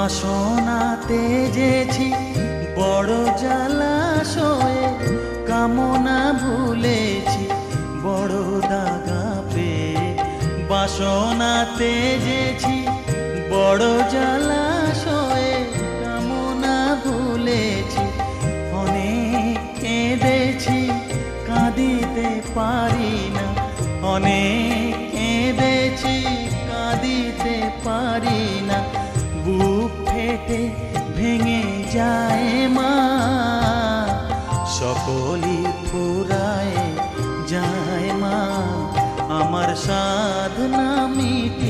বাসনাতে যেছি বড় জলাশয়ে, কামনা ভুলেছি বড় দাগা পেয়ে। বাসনাতে যেছি বড় জলাশয়ে, কামনা ভুলেছি অনেক কেঁদেছি কাঁদিতে পারি না। অনেক কেঁদেছি কাঁদিতে পারি না। বুক ফেটে ভেঙে যায় মা, সকলই ফুরায় যায় মা। আমার সাধনা মিটি